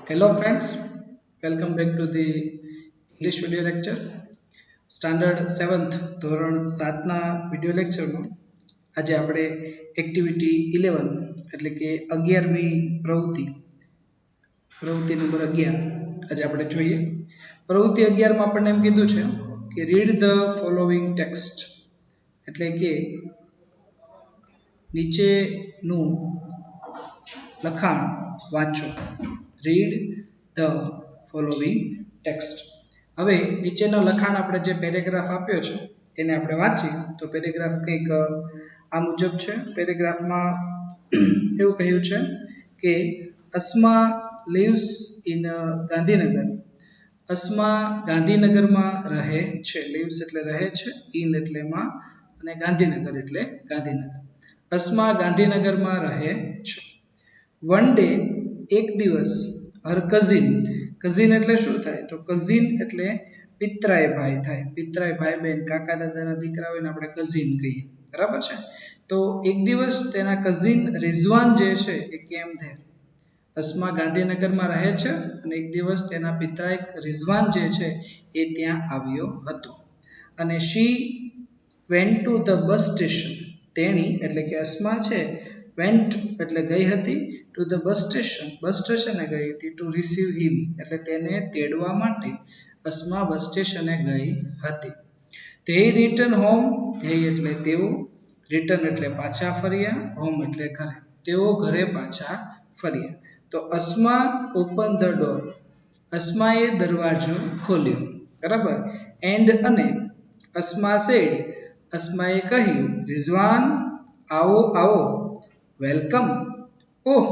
Hello friends, welcome back to the English video lecture. Standard 7th ધોરણ 7ના video લેક્ચરમાં આજે આપણે એક્ટિવિટી 11 એટલે કે 11મી પ્રવૃત્તિ નંબર 11 આજે આપણે જોઈએ. પ્રવૃત્તિ 11 માં આપણને એમ કીધું છે કે રીડ ધ ફોલોઇંગ ટેક્સ્ટ એટલે કે નીચેનું લખાણ વાંચો. Read the following text. હવે નીચેનો લખાણ આપણે જે પેરેગ્રાફ આપ્યો છે એને આપણે વાંચીએ તો પેરેગ્રાફ કંઈક આ મુજબ છે. પેરેગ્રાફમાં એવું કહ્યું છે કે અસ્મા lives in ગાંધીનગર. અસ્મા ગાંધીનગરમાં રહે છે. lives એટલે રહે છે, in એટલે માં અને ગાંધીનગર એટલે ગાંધીનગર. અસ્મા ગાંધીનગરમાં રહે છે. વન ડે એક દિવસ હર કઝિન એટલે શું થાય તો કઝિન એટલે પિતરાય ભાઈ થાય. પિતરાય ભાઈ બહેન કાકા દાદાના દીકરા હોય ને આપણે કઝિન કહીએ, બરાબર છે. તો એક દિવસ તેના કઝિન રિઝવાન જે છે એ કેમ થાય. અસ્મા ગાંધીનગરમાં રહે છે અને એક દિવસ તેના પિતરાય રિઝવાન જે છે એ ત્યાં આવ્યો હતો. અને she went to the bus station. તેણી એટલે કે અસ્મા છે વેન્ટ એટલે ગઈ હતી ટુ ધ બસ સ્ટેશને ગઈ હતી ટુ રિસીવ હિમ એટલે તેને તેડવા માટે અસ્મા બસ સ્ટેશને ગઈ હતી. They return home. ધ્યેય એટલે તેઓ, રિટર્ન એટલે પાછા ફર્યા, હોમ એટલે ઘરે. તેઓ ઘરે પાછા ફર્યા. તો અસ્મા ઓપન ધ ડોર. અસ્માએ દરવાજો ખોલ્યો, બરાબર. એન્ડ અને અસ્મા સેડ. અસ્માએ કહ્યું રિઝવાન આવો આવો. Welcome. Oh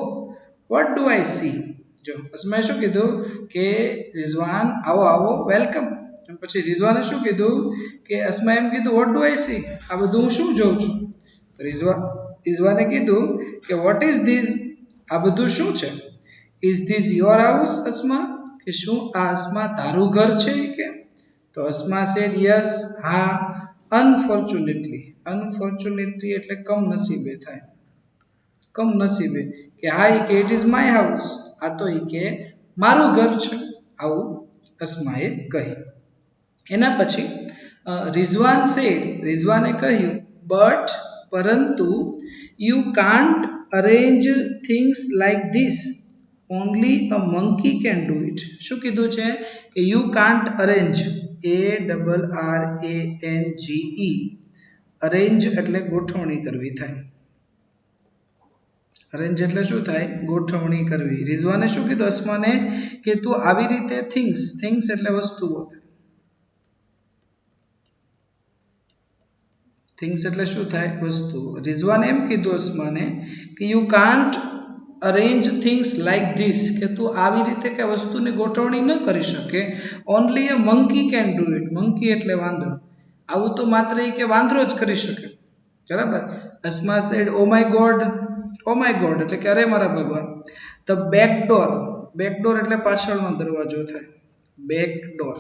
what do I C. જો અસ્માએ શું કીધું કે રિઝવાન આવો આવો વેલકમ. પછી રિઝવાને શું કીધું કે અસ્માએ એમ કીધું વોટ ડુ આઈ સી, આ બધું હું શું જોઉં છું. તો રિઝવાને કીધું કે વોટ ઇઝ ધીસ, આ બધું શું છે. Is this your house Asma, કે શું આ અસ્મા તારું ઘર છે કે. તો અસ્મા સેડ યસ, હા. અનફોર્ચ્યુનેટલી એટલે કમનસીબે થાય. કમનસીબે કે હા કે ઇટ ઇઝ માય હાઉસ, આ તો કે મારું ઘર છે, આવું અસ્માએ કહ્યું. એના પછી રિઝવાન સેડ. રિઝવાને કહ્યું બટ પરંતુ you can't arrange things like this, only a monkey can do it. શું કીધું છે કે you can't arrange, ARRANGE. Arrange એટલે ગોઠવણી કરવી થાય. અરેન્જ એટલે શું થાય ગોઠવણી કરવી. રિઝવાને શું કીધું અસ્માને કે તું આવી રીતે થિંગ્સ એટલે વસ્તુઓ. થિંગ્સ એટલે શું થાય વસ્તુઓ. રિઝવાને એમ કીધું અસ્માને કે you can't arrange things like this, કે તું આવી રીતે કે વસ્તુની ગોઠવણી ન કરી શકે. Only a monkey can do it. Monkey એટલે વાંદરો. આવું તો માત્ર કે વાંદરો જ કરી શકે, બરાબર. Asma said oh my God. Oh my God એટલે કે અરે મારા ભગવાન. ધ બેક ડોર એટલે પાછળનો દરવાજો થાય. Back door.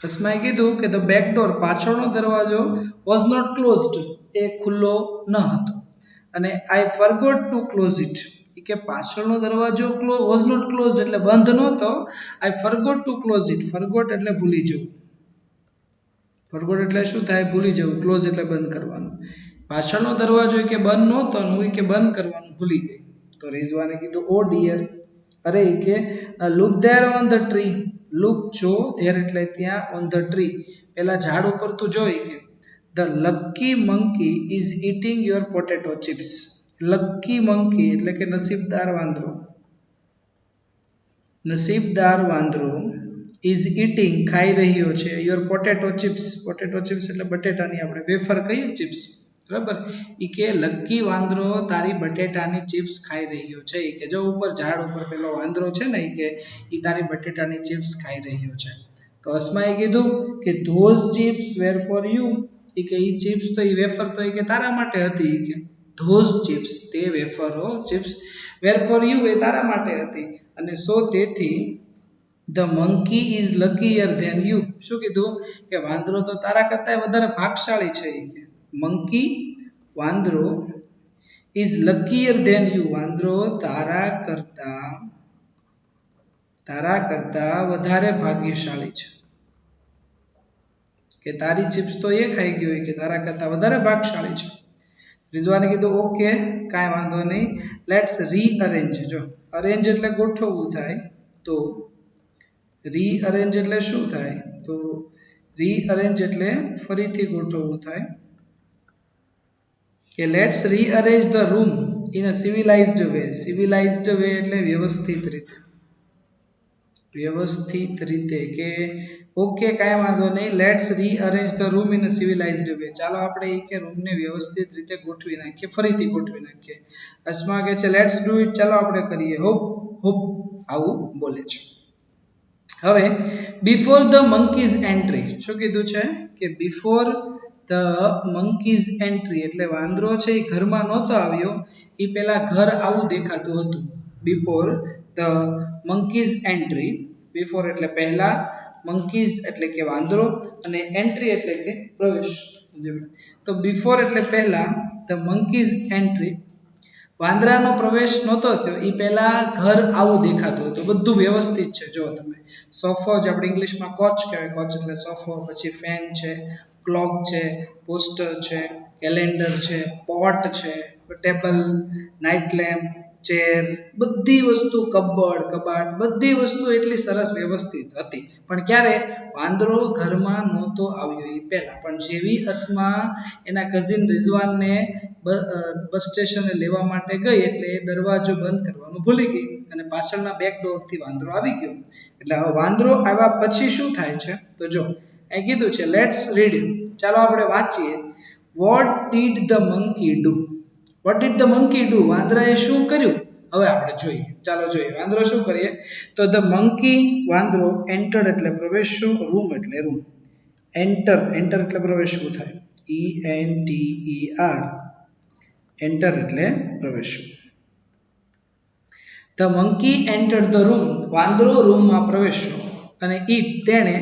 અસ્માએ કીધું કે ધ બેક ડોર પાછળનો દરવાજો વોઝ નોટ ક્લોઝડ, એ ખુલ્લો ન હતો. અને I forgot to close it, કે પાછળનો દરવાજો વોઝ નોટ ક્લોઝડ એટલે બંધ નહોતો. I forgot to close it. Forgot એટલે ભૂલી જવું. ફરગોટ એટલે શું થાય ભૂલી જવું. ક્લોઝ એટલે બંધ કરવાનું. પાછળનો દરવાજો કે બંધ નહોતો, હું કે બંધ કરવાનું ભૂલી ગઈ. તો રિઝવાને કીધું ઓ ડિયર, અરે કે look there on the tree. Look જો, ધેર એટલે ત્યાં, ઓન ધ ટ્રી પેલા ઝાડ ઉપર તું જોઈ કે the lucky monkey is eating your potato chips. Lucky monkey એટલે કે નસીબદાર વાંદરો. નસીબદાર વાંદરો ઇઝ ઇટિંગ ખાઈ રહ્યો છે your potato chips. Potato chips એટલે બટેટાની આપણે વેફર કહીએ ચિપ્સ, બરાબર. એ કે લકી વાંદરો તારી બટેટાની ચિપ્સ ખાઈ રહ્યો છે. એ કે જો ઉપર ઝાડ ઉપર પેલો વાંદરો છે ને એ કે એ તારી બટેટાની ચિપ્સ ખાઈ રહ્યો છે. તો અસ્માએ કીધું કે those chips were for you. એ કે એ ચિપ્સ તો એ વેફર તો એ કે તારા માટે હતી. કે ધોઝ ચિપ્સ તે વેફરો ચિપ્સ વેર ફોર યુ એ તારા માટે હતી. અને સો તેથી the monkey is luckier then you. શું કીધું કે વાંદરો તો તારા કરતા વધારે ભાગશાળી છે. કે મંકી તારા કરતા વધારે ભાગ્યશાળી છે કે તારી ચિપ્સ તો એ ખાઈ ગયો કે તારા કરતા વધારે ભાગશાળી છે રિઝવાને કીધું ઓકે કાંઈ વાંધો નહીં લેટ્સ રીઅરેન્જ જો અરેન્જ એટલે ગોઠવવું થાય તો રીઅરેન્જ એટલે શું થાય તો રીઅરેન્જ એટલે ફરીથી ગોઠવવું થાય કે let's rearrange the room in a civilised way એટલે વ્યવસ્થિત રીતે કે ઓકે કાંઈ વાંધો નહીં let's rearrange the room in a civilised way ચાલો આપણે એ કે રૂમને વ્યવસ્થિત રીતે ગોઠવી નાખીએ ફરીથી ગોઠવી નાખીએ અસ્મા કહે છે લેટ્સ ડુ ઇટ ચાલો આપણે કરીએ હોપ આવું બોલે છે હવે બિફોર ધ મંકીઝ એન્ટ્રી શું કીધું છે કે બિફોર ધ મંકીઝ એન્ટ્રી એટલે વાંદરો છે એ ઘરમાં નહોતો આવ્યો એ પહેલા ઘર આવું દેખાતું હતું before the monkeys entry before એટલે પહેલા મંકીઝ એટલે કે વાંદરો અને એન્ટ્રી એટલે કે પ્રવેશ તો બિફોર એટલે પહેલા ધ મંકીઝ એન્ટ્રી વાંદરાનો પ્રવેશ નહોતો થયો એ પહેલા ઘર આવું દેખાતું હતું બધું વ્યવસ્થિત છે જો તમે સોફો જે આપણે ઇંગ્લિશમાં કોચ કહેવાય કોચ એટલે સોફો પછી ફેન છે ક્લોક છે પોસ્ટર છે કેલેન્ડર છે પોટ છે ટેબલ નાઇટ લેમ્પ ચેર બધી વસ્તુ કબાટ બધી વસ્તુ એટલી સરસ વ્યવસ્થિત હતી પણ ક્યારે વાંદરો ઘરમાં નહોતો આવ્યો એ પહેલા પણ જેવી અસ્મા એના કઝિન રિઝવાનને બસ સ્ટેશને લેવા માટે ગઈ એટલે એ દરવાજો બંધ કરવાનું ભૂલી ગઈ અને પાછળના બેક ડોરથી વાંદરો આવી ગયો એટલે હવે વાંદરો આવ્યા પછી શું થાય છે તો જો એ કીધું છે લેટ્સ રીડ ચાલો આપણે વાંચીએ what did the monkey do what did the monkey do વાંદરાએ શું કર્યું હવે આપણે જોઈએ ચાલો જોઈએ વાંદરો શું કરીએ તો ધ મંકી વાંદરો એન્ટર્ડ એટલે પ્રવેશ્યો રૂમ એટલે રૂમ એન્ટર એટલે પ્રવેશવું થાય ENTER એન્ટર એટલે પ્રવેશવું the monkey entered the room વાંદરો રૂમમાં પ્રવેશ્યો અને તેણે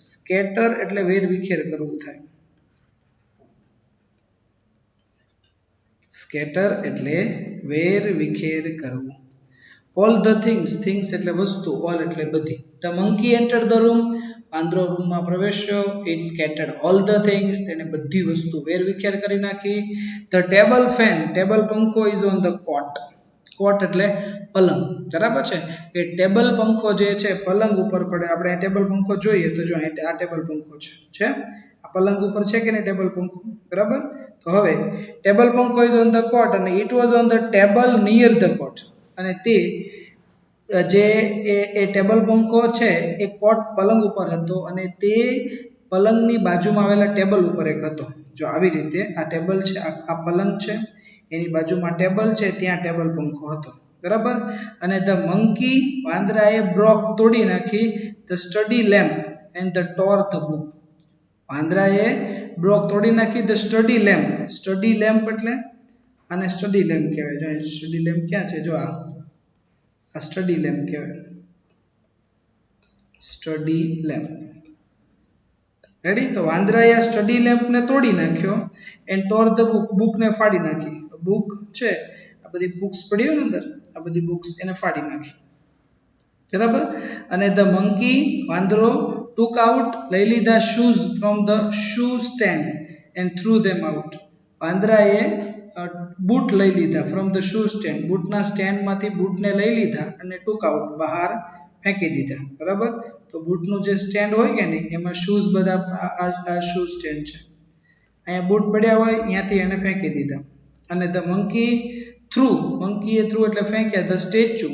સ્કેટર એટલે વેરવિખેર કરવું થાય સ્કેટર એટલે વેરવિખેર કરવું ઓલ ધ થિંગ્સ એટલે વસ્તુ ઓલ એટલે બધી the monkey entered the room વાંદરો રૂમમાં પ્રવેશ્યો it scattered all the things તેને બધી વસ્તુ વેરવિખેર કરી નાખી ધ ટેબલ પંખો ઇઝ ઓન ધ કોટ એટલે પલંગ બરાબર છે કે ટેબલ પંખો જે છે પલંગ ઉપર પડે આપણે આ ટેબલ પંખો જોઈએ તો જો આ ટેબલ પંખો છે આ પલંગ ઉપર છે કે નહીં ટેબલ પંખો બરાબર તો હવે ટેબલ પંખો ઇઝ ઓન ધ કોટ અને it was on the table near the cot અને તે જે એ ટેબલ પંખો છે એ કોટ પલંગ ઉપર હતો અને તે પલંગની બાજુમાં આવેલા ટેબલ ઉપર એક હતો જો આવી રીતે આ ટેબલ છે આ પલંગ છે એની બાજુમાં ટેબલ છે ત્યાં ટેબલ પંખો હતો બરાબર અને ધ મંકી વાંદરાએ તોડી નાખી the study lamp and the tore the book વાંદરાએ તોડી નાખી ધ સ્ટડી લેમ્પ એટલે આને સ્ટડી લેમ્પ કહેવાય જો સ્ટડી લેમ્પ ક્યાં છે જો આ સ્ટડી લેમ્પ કહેવાય સ્ટડી લેમ્પ રેડી તો વાંદરાએ આ સ્ટડી લેમ્પને તોડી નાખ્યો એન્ડ ટોર ધ બુકને ફાડી નાખી બુક છે આ બધી બુક્સ પડી હોય ને અંદર આ બધી બુક્સ એને ફાડી નાખી બરાબર અને ધ મંકી વાંદરો ટુક આઉટ લઈ લીધા shoes from the shoe stand and threw them out વાંદરાએ બૂટ લઈ લીધા ફ્રોમ ધ શૂ સ્ટેન્ડ બૂટના સ્ટેન્ડમાંથી બૂટને લઈ લીધા અને ટુક આઉટ બહાર ફેંકી દીધા બરાબર તો બૂટનું જે સ્ટેન્ડ હોય કે નહીં એમાં શૂઝ બધા આ શૂ સ્ટેન્ડ છે અહીંયા બૂટ પડ્યા હોય ત્યાંથી એને ફેંકી દીધા અને ધ મંકીએ થ્રુ એટલે ફેંક્યા the statue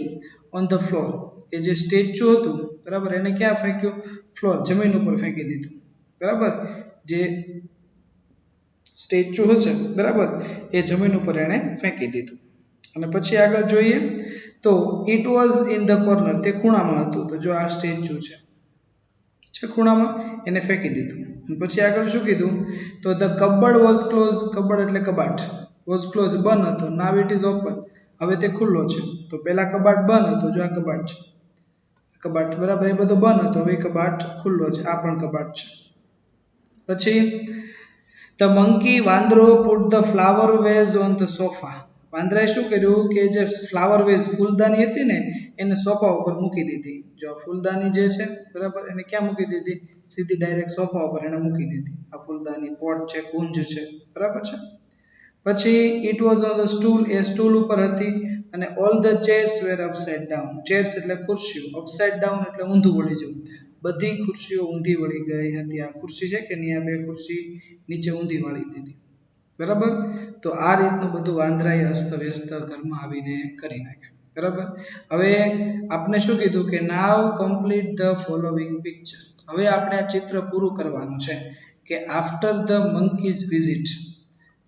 on the floor એ જે સ્ટેચ્યુ હતું બરાબર એને ક્યાં ફેંક્યું ફ્લોર જમીન ઉપર ફેંકી દીધું બરાબર જે સ્ટેચ્યુ હશે બરાબર એ જમીન ઉપર એને ફેંકી દીધું અને પછી આગળ જોઈએ તો it was in the corner તે ખૂણામાં હતું તો જો આ સ્ટેચ્યુ છે ખૂણામાં એને ફેંકી દીધું અને પછી આગળ શું કીધું તો the cupboard was close cupboard એટલે કબાટ વોઝ ક્લોઝ બંધ હતો નાવ ઇટ ઇઝ ઓપન હવે તે ખુલ્લો છે તો પહેલા કબાટ બંધ હતો જો આ કબાટ છે કબાટ બરાબર એ બધો બંધ હતો હવે કબાટ ખુલ્લો છે આ પણ કબાટ છે પછી ધ મંકી વાંદરો put the flower vase on the sofa વાંદરાએ શું કર્યું કે જે ફ્લાવર વેઝ ફૂલદાની હતી ને એને સોફા ઉપર મૂકી દીધી. જો ફૂલદાની જે છે બરાબર એને ક્યાં મૂકી દીધી? સીધી ડાયરેક્ટ સોફા ઉપર એને મૂકી દીધી. આ ફૂલદાની પોટ છે, કુંજ છે, બરાબર છે. પછી it was on the stool, એ સ્ટૂલ ઉપર હતી અને all the chairs were upside down. Chairs એટલે ખુરશીઓ, અપસાઇડ ડાઉન એટલે ઊંધું વળી જવું. બધી ખુરશીઓ ઊંધી વળી ગઈ હતી. આ ખુરશી છે કે નહીં, આ બે ખુરશી નીચે ઊંધી વાળી દીધી, બરાબર. તો આ રીતનું બધું વાંદરાએ અસ્તવ્યસ્ત ઘરમાં આવીને કરી નાખ્યું, બરાબર. હવે આપણે શું કીધું કે now complete the following picture. હવે આપણે આ ચિત્ર પૂરું કરવાનું છે કે આફ્ટર ધ મંકીઝ વિઝિટ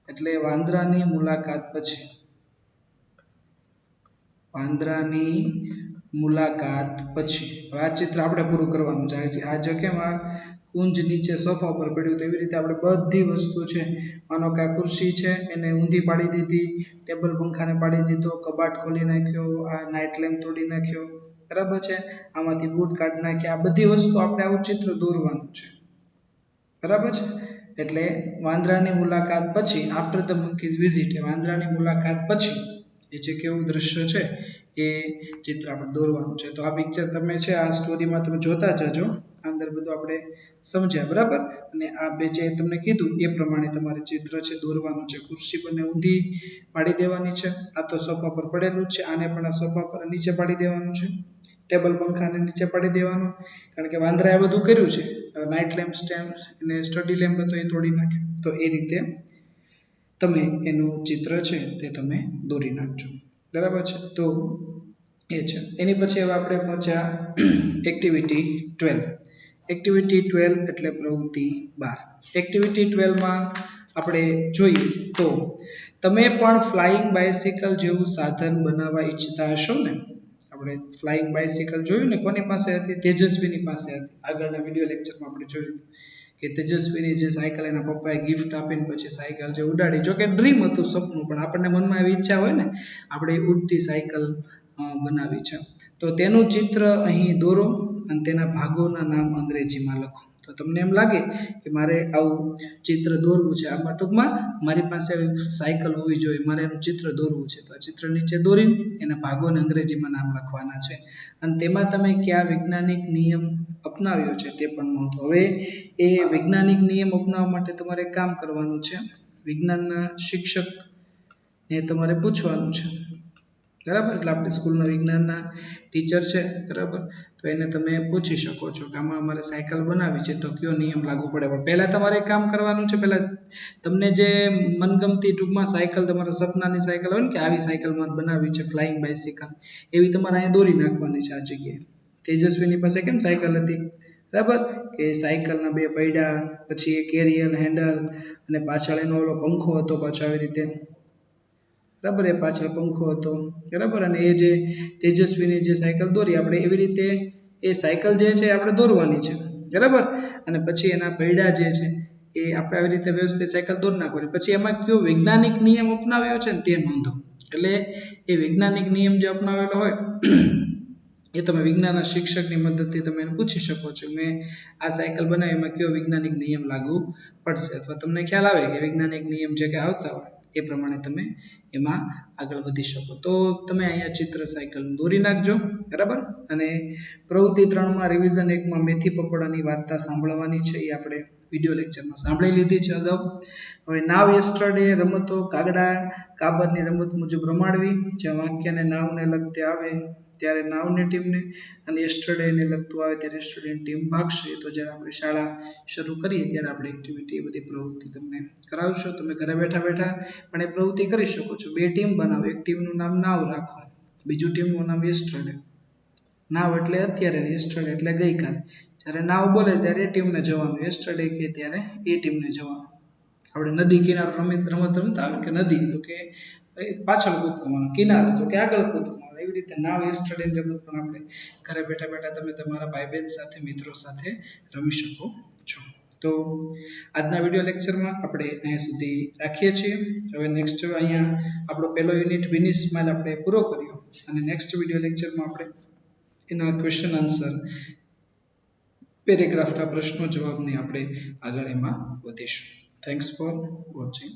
એટલે વાંદરાની મુલાકાત પછી. વાંદરાની મુલાકાત પછી આ ચિત્ર આપણે પૂરું કરવાનું છે. આ જો કેમ આ કુંજ નીચે સોફા ઉપર પડ્યું તો એવી રીતે આપણે બધી વસ્તુ છે, માનો કે આ ખુરશી છે એને ઊંધી પાડી દીધી, ટેબલ પંખાને પાડી દીધો, કબાટ ખોલી નાખ્યો, આ નાઇટ લેમ્પ તોડી નાખ્યો, બરાબર છે. આમાંથી બૂટ કાઢી નાખ્યા. આ બધી વસ્તુ આપણે આવું ચિત્ર દોરવાનું છે, બરાબર છે. એટલે વાંદરાની મુલાકાત પછી, આફ્ટર ધ મંકીઝ વિઝિટ, વાંદરાની મુલાકાત પછી એ જે કેવું દ્રશ્ય છે એ ચિત્ર આપણે દોરવાનું છે. તો આ પિક્ચર તમે છે આ સ્ટોરીમાં તમે જોતા જજો, અંદર બધું આપણે સમજ્યા, બરાબર. અને આ બે જે તમને કીધું એ પ્રમાણે તમારે ચિત્ર છે દોરવાનું છે. ખુરશી બંને ઊંધી પાડી દેવાની છે. આ તો સોફા પર પડેલું છે, આને પણ આ સોફા પર નીચે પાડી દેવાનું છે. ટેબલ પંખાને નીચે પાડી દેવાનું, કારણ કે વાંદરાએ બધું કર્યું છે. નાઇટ લેમ્પ સ્ટેન્ડ અને સ્ટડી લેમ્પ હતો એ તોડી નાખ્યો. તો એ રીતે તમે એનું ચિત્ર છે તે તમે દોરી નાખજો, બરાબર છે. તો એ છે. એની પછી હવે આપણે પહોંચ્યા એક્ટિવિટી 12. એક્ટિવિટી 12 એટલે પ્રવૃત્તિ 12. એક્ટિવિટી 12માં આપણે જોઈએ તો તમે પણ ફ્લાઇંગ બાયસિકલ જેવું સાધન બનાવવા ઈચ્છતા હશો ને. આપણે ફ્લાઇંગ બાયસિકલ જોયું ને, કોની પાસે હતી? તેજસ્વીની પાસે હતી. આગળના વિડીયો લેક્ચરમાં આપણે જોયું કે તેજસ્વીની જે સાયકલ એના પપ્પાએ ગિફ્ટ આપીને પછી સાયકલ જે ઉડાડી. જો કે ડ્રીમ હતું, સપનું, પણ આપણને મનમાં એવી ઈચ્છા હોય ને આપણે ઉડતી સાયકલ બનાવી છે. તો તેનું ચિત્ર અહીં દોરો અને તેના ભાગોના નામ અંગ્રેજીમાં લખો. તો તમને એમ લાગે કે મારે આવું ચિત્ર દોરવું છે, આમાં ટૂંકમાં મારી પાસે સાયકલ હોવી જોઈએ, મારે એનું ચિત્ર દોરવું છે. તો આ ચિત્ર નીચે દોરી એના ભાગોને અંગ્રેજીમાં નામ લખવાના છે અને તેમાં તમે કયા વૈજ્ઞાનિક નિયમ અપનાવ્યો છે તે પણ નોંધો. હવે એ વૈજ્ઞાનિક નિયમ અપનાવવા માટે તમારે કામ કરવાનું છે. વિજ્ઞાનના શિક્ષકને તમારે પૂછવાનું છે, બરાબર. એટલે આપણે સ્કૂલના વિજ્ઞાનના ટીચર છે, બરાબર, તો એને તમે પૂછી શકો છો કે આમાં અમારે સાયકલ બનાવી છે તો કયો નિયમ લાગુ પડે. પણ પહેલાં તમારે કામ કરવાનું છે, પહેલાં તમને જે મનગમતી ટૂંકમાં સાયકલ, તમારા સપનાની સાયકલ હોય ને કે આવી સાયકલ મારે બનાવી છે ફ્લાઇંગ બાયસિકલ, એવી તમારે અહીંયા દોરી નાખવાની છે આ જગ્યાએ. તેજસ્વીની પાસે કેમ સાયકલ હતી, બરાબર, કે સાયકલના બે પૈડા, પછી એ કેરિયર હેન્ડલ અને પાછળ એનો ઓલો પંખો હતો પાછો આવી રીતે, બરાબર, એ પાછળ પંખો હતો, બરાબર. અને એ જે તેજસ્વીની જે સાયકલ દોરી આપણે એવી રીતે એ સાયકલ જે છે આપણે દોરવાની છે, બરાબર. અને પછી એના પૈડા જે છે એ આપણે આવી રીતે વ્યવસ્થિત સાયકલ દોરી નાખવાની. પછી એમાં કયો વૈજ્ઞાનિક નિયમ અપનાવ્યો છે ને તે નોંધો. એટલે એ વૈજ્ઞાનિક નિયમ જે અપનાવેલો હોય એ તમે વિજ્ઞાનના શિક્ષકની મદદથી તમે એને પૂછી શકો છો. મેં આ સાયકલ બનાવી, એમાં કયો વૈજ્ઞાનિક નિયમ લાગુ પડશે, અથવા તમને ખ્યાલ આવે કે વૈજ્ઞાનિક નિયમ જે કે આવતા હોય એ પ્રમાણે તમે એમાં આગળ વધી શકો. તો તમે અહીંયા ચિત્ર સાયકલ દોરી નાખજો, બરાબર. અને પ્રવૃત્તિ 3માં રિવિઝન 1માં મેથી પકોડાની વાર્તા સાંભળવાની છે, એ આપણે વિડીયો લેક્ચરમાં સાંભળી લીધી છે અગાઉ. હવે નાવ યસ્ટરડે રમતો કાગડા કાબરની રમત મુજબ રમાડવી. જ્યાં વાક્યને નાવને લગતે આવે ત્યારે નાવની ટીમને અને યસ્ટરડેને લગતું આવે ત્યારે યસ્ટરડેની ટીમ ભાગશે. તો જ્યારે આપણે શાળા શરૂ કરીએ ત્યારે આપણે એક્ટિવિટી, એ બધી પ્રવૃત્તિ તમને કરાવશો. તમે ઘરે બેઠા બેઠા પણ એ પ્રવૃત્તિ કરી શકો છો. બે ટીમ બનાવો, એક ટીમનું નામ નાવ રાખો, બીજું ટીમનું નામ યસ્ટરડે. નાવ એટલે અત્યારે, યસ્ટરડે એટલે ગઈકાલ. જ્યારે નાવ બોલે ત્યારે એ ટીમને જવાનું, યસ્ટરડે કહે ત્યારે એ ટીમને જવાનું. આપણે નદી કિનારો રમત રમતા આવે કે નદી તો કે પાછળ કૂદકવાનું, કિનારો તો કે આગળ કૂદકવાનું. એવી રીતે નાવ યસ્ટરડેની રમત પણ આપણે ઘરે બેઠા બેઠા તમે તમારા ભાઈ બહેન સાથે, મિત્રો સાથે રમી શકો છો. તો આજના વિડીયો લેક્ચરમાં આપણે અહીંયા સુધી રાખીએ છીએ. હવે નેક્સ્ટ અહીંયા આપણો પહેલો યુનિટ વિની સ્માઇલ આપણે પૂરો કર્યો અને નેક્સ્ટ વિડીયો લેક્ચરમાં આપણે એના ક્વેશ્ચન આન્સર, પેરેગ્રાફના પ્રશ્નો જવાબને આપણે આગળ એમાં વધીશું. Thanks for watching.